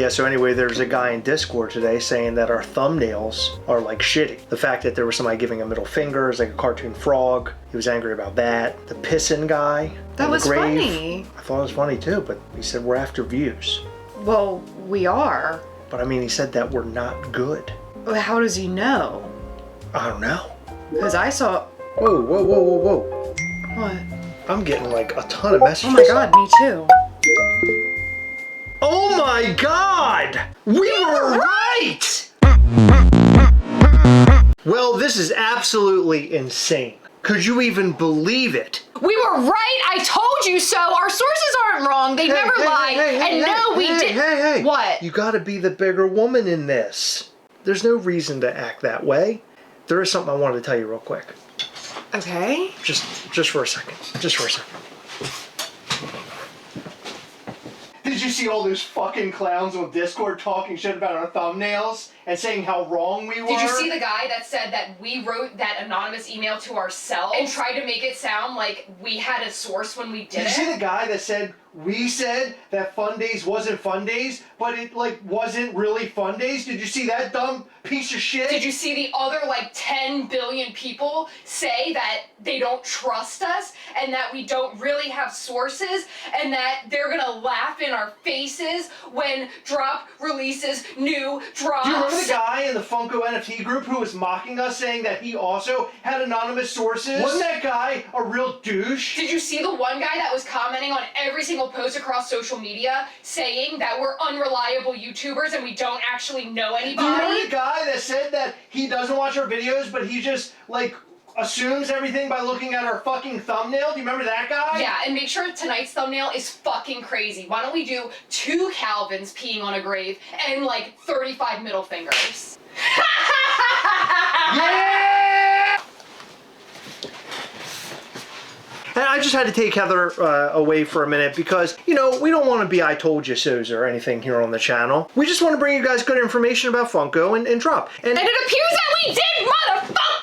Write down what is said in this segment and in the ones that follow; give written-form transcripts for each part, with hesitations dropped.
Yeah, so anyway, there's a guy in Discord today saying that our thumbnails are like shitty. The fact that there was somebody giving a middle finger is like a cartoon frog. He was angry about that. The pissing guy. That was funny. I thought it was funny too, but he said we're after views. Well, we are. But I mean, he said that we're not good. How does he know? I don't know. Because I saw... Whoa, whoa, whoa, whoa, whoa. What? I'm getting like a ton of messages. Oh my god, me too. Oh my god! We were right! Well, this is absolutely insane. Could you even believe it? We were right! I told you so! Our sources aren't wrong, they never lie! We did- Hey! What? You gotta be the bigger woman in this. There's no reason to act that way. There is something I wanted to tell you real quick. Okay. Just for a second. Just for a second. Did you see all those fucking clowns on Discord talking shit about our thumbnails and saying how wrong we were? Did you see the guy that said that we wrote that anonymous email to ourselves and tried to make it sound like we had a source when we did it? Did you see the guy that said we said that Fun Days wasn't Fun Days, but it like wasn't really Fun Days? Did you see that dumb piece of shit? Did you see the other like 10 billion people say that they don't trust us and that we don't really have sources and that they're gonna laugh in our faces when drop releases new drops? Do you remember the guy in the Funko NFT group who was mocking us, saying that he also had anonymous sources? Wasn't that guy a real douche? Did you see the one guy that was commenting on every single post across social media saying that we're unreliable YouTubers and we don't actually know anybody? Do you remember the guy that said that he doesn't watch our videos, but he just, like, assumes everything by looking at our fucking thumbnail? Do you remember that guy? Yeah, and make sure tonight's thumbnail is fucking crazy. Why don't we do 2 Calvins peeing on a grave and like 35 middle fingers? Yeah! And I just had to take Heather away for a minute because, you know, we don't want to be I told you so's or anything here on the channel. We just want to bring you guys good information about Funko and Drop. And it appears that we did, motherfucker!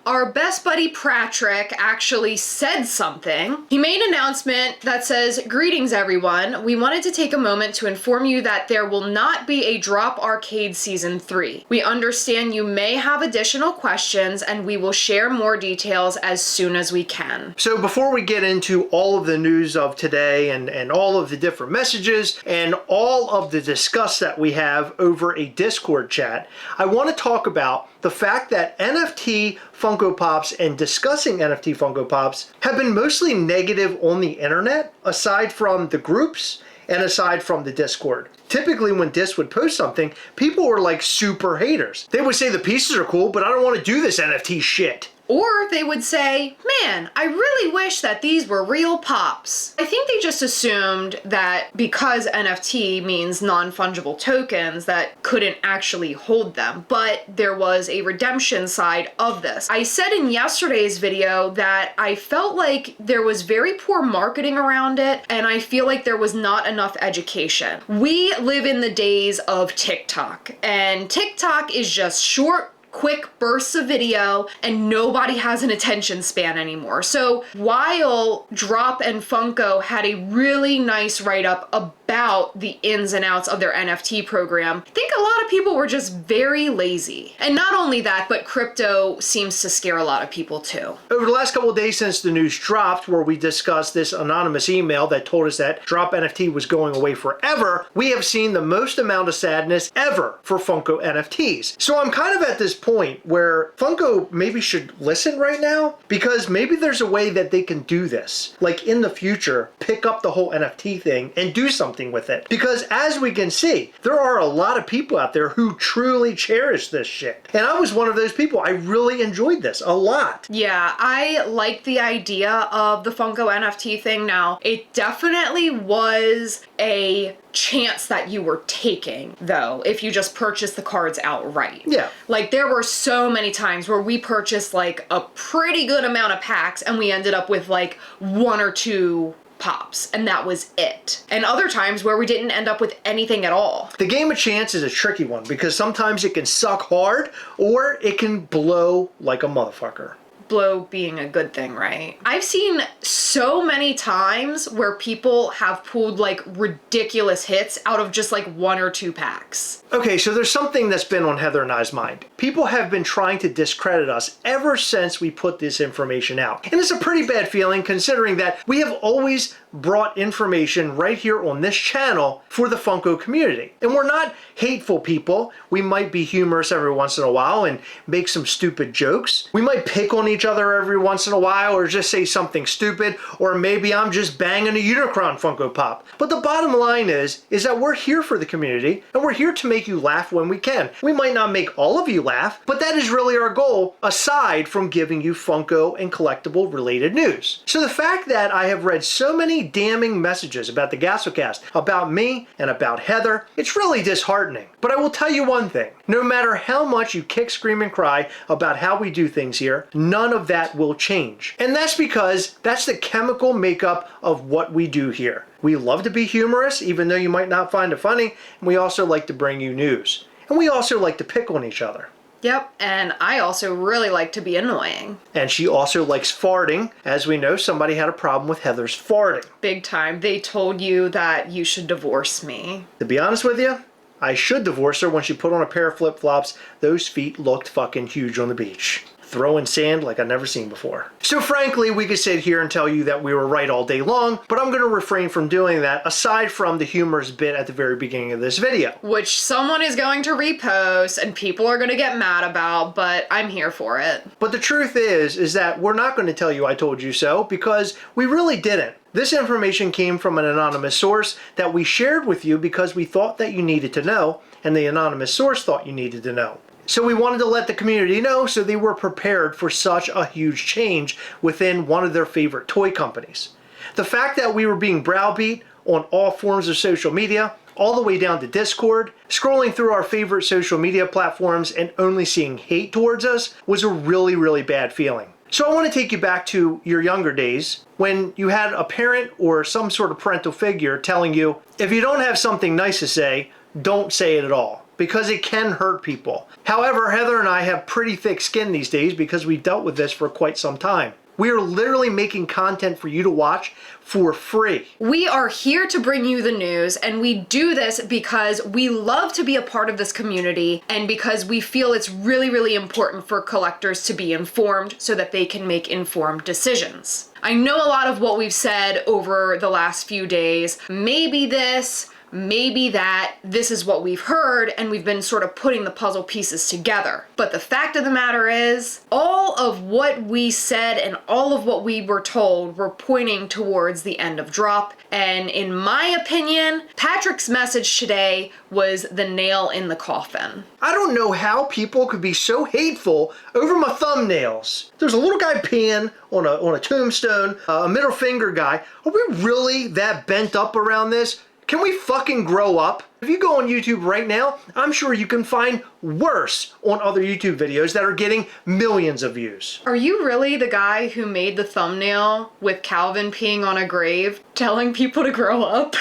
Our best buddy Patrick actually said something. He made an announcement that says, "Greetings everyone. We wanted to take a moment to inform you that there will not be a Drop Arcade Season 3. We understand you may have additional questions and we will share more details as soon as we can." So before we get into all of the news of today and all of the different messages and all of the discuss that we have over a Discord chat, I want to talk about the fact that NFT Funko Pops and discussing NFT Funko Pops have been mostly negative on the internet, aside from the groups and aside from the Discord. Typically when Dis would post something, people were like super haters. They would say the pieces are cool, but I don't want to do this NFT shit. Or they would say, "Man, I really wish that these were real pops." I think they just assumed that because NFT means non-fungible tokens that couldn't actually hold them, but there was a redemption side of this. I said in yesterday's video that I felt like there was very poor marketing around it, and I feel like there was not enough education. We live in the days of TikTok, and TikTok is just short, quick bursts of video, and nobody has an attention span anymore. So while Drop and Funko had a really nice write-up about the ins and outs of their NFT program, I think a lot of people were just very lazy. And not only that, but crypto seems to scare a lot of people too. Over the last couple of days since the news dropped, where we discussed this anonymous email that told us that Drop NFT was going away forever, we have seen the most amount of sadness ever for Funko NFTs. So I'm kind of at this point where Funko maybe should listen right now, because maybe there's a way that they can do this. Like in the future, pick up the whole NFT thing and do something with it. Because as we can see, there are a lot of people out there who truly cherish this shit. And I was one of those people. I really enjoyed this a lot. Yeah, I like the idea of the Funko NFT thing now. It definitely was a chance that you were taking, though, if you just purchased the cards outright. Yeah. Like, there were so many times where we purchased like a pretty good amount of packs and we ended up with like 1 or 2 pops, and that was it. And other times where we didn't end up with anything at all. The game of chance is a tricky one because sometimes it can suck hard or it can blow like a motherfucker. blow being a good thing, right? I've seen so many times where people have pulled like ridiculous hits out of just like 1 or 2 packs. Okay, so there's something that's been on Heather and I's mind. People have been trying to discredit us ever since we put this information out. And it's a pretty bad feeling considering that we have always brought information right here on this channel for the Funko community. And we're not hateful people. We might be humorous every once in a while and make some stupid jokes. We might pick on each other every once in a while or just say something stupid, or maybe I'm just banging a Unicron Funko Pop. But the bottom line is that we're here for the community and we're here to make you laugh when we can. We might not make all of you laugh, but that is really our goal aside from giving you Funko and collectible related news. So the fact that I have read so many damning messages about the Gastlecast, about me and about Heather, it's really disheartening. But I will tell you one thing, no matter how much you kick, scream, and cry about how we do things here, none of that will change. And that's because that's the chemical makeup of what we do here. We love to be humorous, even though you might not find it funny, and we also like to bring you news. And we also like to pick on each other. Yep, and I also really like to be annoying. And she also likes farting. As we know, somebody had a problem with Heather's farting. Big time. They told you that you should divorce me. To be honest with you, I should divorce her when she put on a pair of flip-flops. Those feet looked fucking huge on the beach. Throwing sand like I've never seen before. So frankly, we could sit here and tell you that we were right all day long, but I'm going to refrain from doing that aside from the humorous bit at the very beginning of this video. Which someone is going to repost and people are going to get mad about, but I'm here for it. But the truth is that we're not going to tell you I told you so because we really didn't. This information came from an anonymous source that we shared with you because we thought that you needed to know, and the anonymous source thought you needed to know. So we wanted to let the community know so they were prepared for such a huge change within one of their favorite toy companies. The fact that we were being browbeat on all forms of social media, all the way down to Discord, scrolling through our favorite social media platforms and only seeing hate towards us was a really, really bad feeling. So I want to take you back to your younger days when you had a parent or some sort of parental figure telling you, if you don't have something nice to say, don't say it at all, because it can hurt people. However, Heather and I have pretty thick skin these days because we dealt with this for quite some time. We are literally making content for you to watch for free. We are here to bring you the news, and we do this because we love to be a part of this community and because we feel it's really, really important for collectors to be informed so that they can make informed decisions. I know a lot of what we've said over the last few days, maybe this, maybe that, this is what we've heard, and we've been sort of putting the puzzle pieces together. But the fact of the matter is, all of what we said and all of what we were told were pointing towards the end of drop. And in my opinion, Patrick's message today was the nail in the coffin. I don't know how people could be so hateful over my thumbnails. There's a little guy peeing on a tombstone, a middle finger guy. Are we really that bent up around this? Can we fucking grow up? If you go on YouTube right now, I'm sure you can find worse on other YouTube videos that are getting millions of views. Are you really the guy who made the thumbnail with Calvin peeing on a grave, telling people to grow up?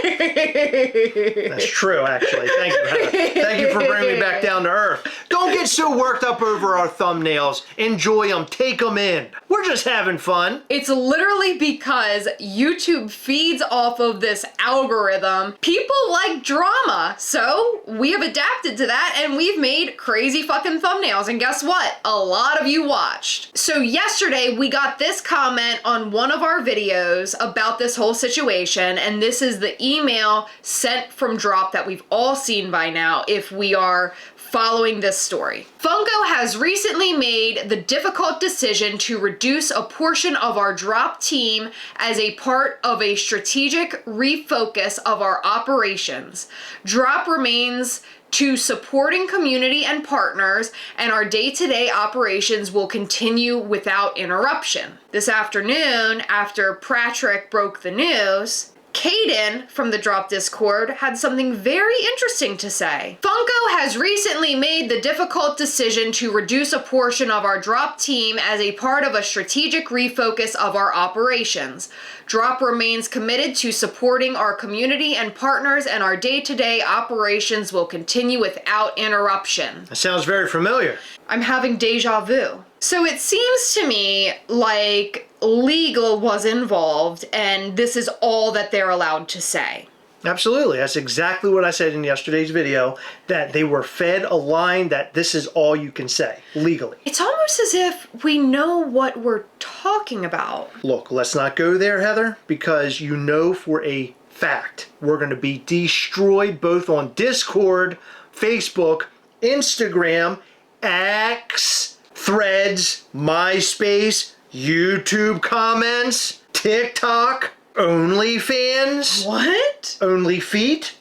That's true, actually. Thank you, Heather. Thank you for bringing me back down to earth. Don't get so worked up over our thumbnails. Enjoy them. Take them in. We're just having fun. It's literally because YouTube feeds off of this algorithm. People like drama, so we have adapted to that and we've made crazy fucking thumbnails. And guess what? A lot of you watched. So yesterday we got this comment on one of our videos about this whole situation, and this is the email sent from Drop that we've all seen by now if we are following this story. Funko has recently made the difficult decision to reduce a portion of our Drop team as a part of a strategic refocus of our operations. Drop remains to supporting community and partners, and our day-to-day operations will continue without interruption. This afternoon, after Patrick broke the news, Caden from the Drop Discord had something very interesting to say. Funko has recently made the difficult decision to reduce a portion of our Drop team as a part of a strategic refocus of our operations. Drop remains committed to supporting our community and partners, and our day-to-day operations will continue without interruption. That sounds very familiar. I'm having deja vu. So it seems to me like legal was involved and this is all that they're allowed to say. Absolutely. That's exactly what I said in yesterday's video, that they were fed a line that this is all you can say legally. It's almost as if we know what we're talking about. Look, let's not go there, Heather, because you know for a fact we're going to be destroyed both on Discord, Facebook, Instagram, X, Threads, MySpace, YouTube comments, TikTok, OnlyFans. What? OnlyFeet.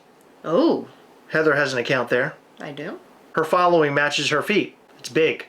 Oh, Heather has an account there. I do. Her following matches her feet. It's big.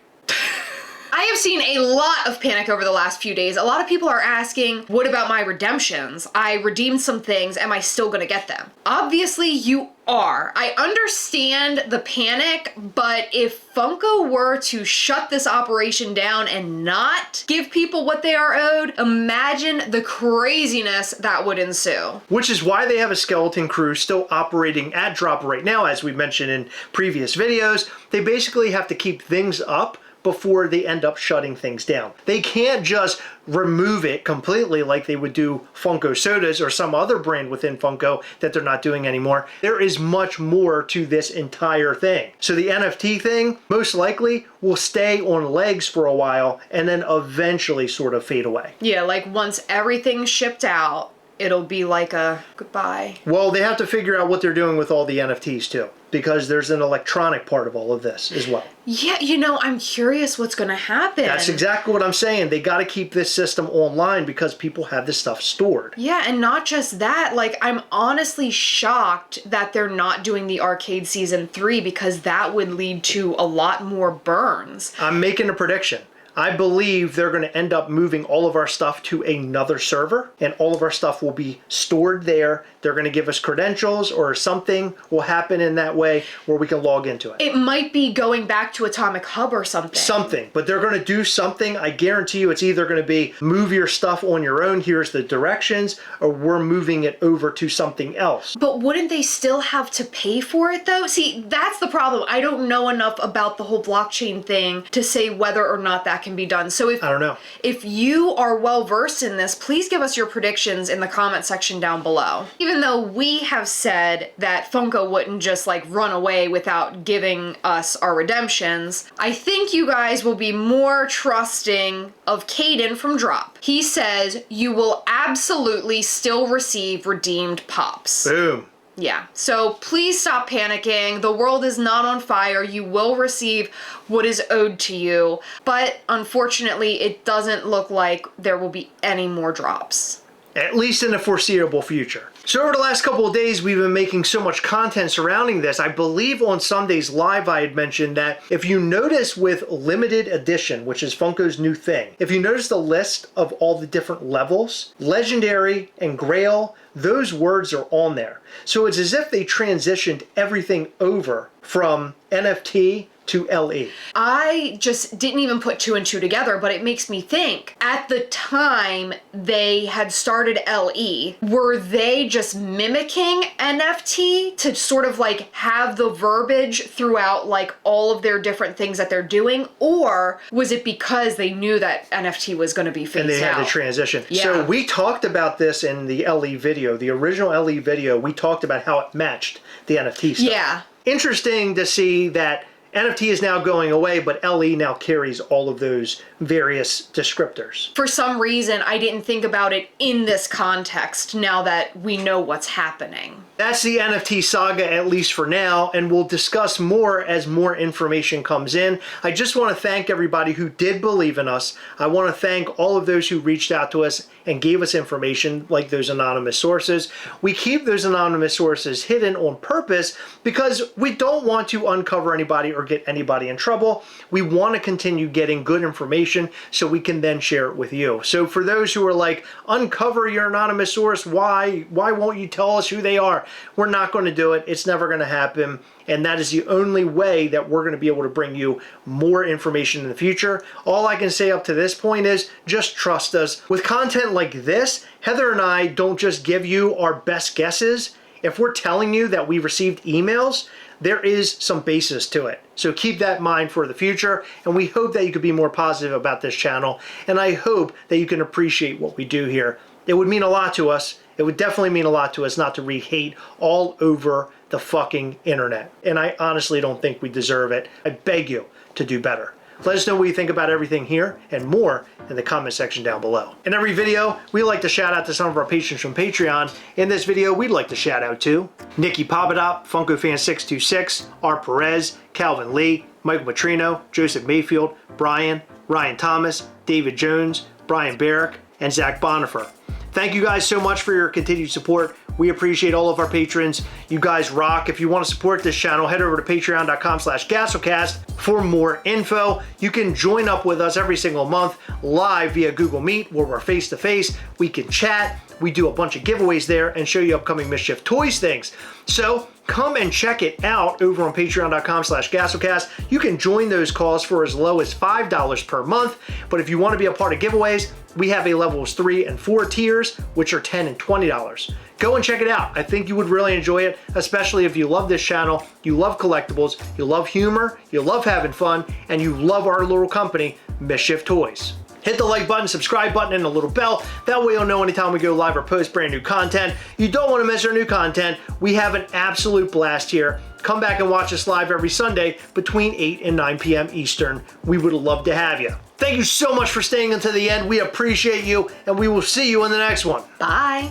I have seen a lot of panic over the last few days. A lot of people are asking, what about my redemptions? I redeemed some things. Am I still gonna get them? Obviously you are. I understand the panic, but if Funko were to shut this operation down and not give people what they are owed, imagine the craziness that would ensue. Which is why they have a skeleton crew still operating at drop right now, as we mentioned in previous videos. They basically have to keep things up before they end up shutting things down. They can't just remove it completely like they would do Funko sodas or some other brand within Funko that they're not doing anymore. There is much more to this entire thing. So the NFT thing most likely will stay on legs for a while and then eventually sort of fade away. Yeah, like once everything's shipped out, it'll be like a goodbye. Well, they have to figure out what they're doing with all the NFTs too, because there's an electronic part of all of this as well. Yeah, you know, I'm curious what's gonna happen. That's exactly what I'm saying. They got to keep this system online because people have this stuff stored. Yeah, and not just that, like, I'm honestly shocked that they're not doing the arcade season 3 because that would lead to a lot more burns. I'm making a prediction. I believe they're going to end up moving all of our stuff to another server, and all of our stuff will be stored there. They're going to give us credentials, or something will happen in that way where we can log into it. It might be going back to Atomic Hub or something. Something, but they're going to do something. I guarantee you it's either going to be move your stuff on your own, here's the directions, or we're moving it over to something else. But wouldn't they still have to pay for it though? See, that's the problem. I don't know enough about the whole blockchain thing to say whether or not that can be done. So I don't know. If you are well versed in this, please give us your predictions in the comment section down below. Even though we have said that Funko wouldn't just like run away without giving us our redemptions, I think you guys will be more trusting of Caden from Drop. He says you will absolutely still receive redeemed pops. Boom. Yeah, so please stop panicking. The world is not on fire. You will receive what is owed to you, but unfortunately, it doesn't look like there will be any more drops. At least in the foreseeable future. So over the last couple of days, we've been making so much content surrounding this. I believe on Sunday's live, I had mentioned that if you notice with limited edition, which is Funko's new thing, if you notice the list of all the different levels, legendary and grail, those words are on there. So it's as if they transitioned everything over from NFT to LE. I just didn't even put 2 and 2 together, but it makes me think, at the time they had started LE, were they just mimicking NFT to sort of like have the verbiage throughout like all of their different things that they're doing? Or was it because they knew that NFT was going to be phased out? And they had to transition. Yeah. So we talked about this in the LE video, the original LE video. We talked about how it matched the NFT stuff. Yeah. Interesting to see that NFT is now going away, but LE now carries all of those various descriptors. For some reason, I didn't think about it in this context now that we know what's happening. That's the NFT saga, at least for now, and we'll discuss more as more information comes in. I just want to thank everybody who did believe in us. I want to thank all of those who reached out to us and gave us information like those anonymous sources. We keep those anonymous sources hidden on purpose because we don't want to uncover anybody or get anybody in trouble. We want to continue getting good information so we can then share it with you. So for those who are like, uncover your anonymous source, why won't you tell us who they are? We're not going to do it. It's never going to happen. And that is the only way that we're going to be able to bring you more information in the future. All I can say up to this point is just trust us. With content like this, Heather and I don't just give you our best guesses. if we're telling you that we received emails, there is some basis to it. So keep that in mind for the future, and we hope that you could be more positive about this channel, and I hope that you can appreciate what we do here. It would mean a lot to us. It would definitely mean a lot to us not to wreak hate all over the fucking internet. And I honestly don't think we deserve it. I beg you to do better. Let us know what you think about everything here and more in the comment section down below. In every video, we like to shout out to some of our patrons from Patreon. In this video, we'd like to shout out to Nikki Papadop, FunkoFan626, R. Perez, Calvin Lee, Michael Petrino, Joseph Mayfield, Brian, Ryan Thomas, David Jones, Brian Barrick, and Zach Bonifer. Thank you guys so much for your continued support. We appreciate all of our patrons. You guys rock. If you want to support this channel, head over to patreon.com/Gastlecast for more info. You can join up with us every single month live via Google Meet where we're face to face. We can chat. We do a bunch of giveaways there and show you upcoming Mischief Toys things. So come and check it out over on patreon.com/Gastlecast. You can join those calls for as low as $5 per month. But if you want to be a part of giveaways, we have a levels 3 and 4 tiers, which are $10 and $20. Go and check it out. I think you would really enjoy it, especially if you love this channel, you love collectibles, you love humor, you love having fun, and you love our little company, Mischief Toys. Hit the like button, subscribe button, and the little bell. That way you'll know anytime we go live or post brand new content. You don't want to miss our new content. We have an absolute blast here. Come back and watch us live every Sunday between 8 and 9 p.m. Eastern. We would love to have you. Thank you so much for staying until the end. We appreciate you, and we will see you in the next one. Bye.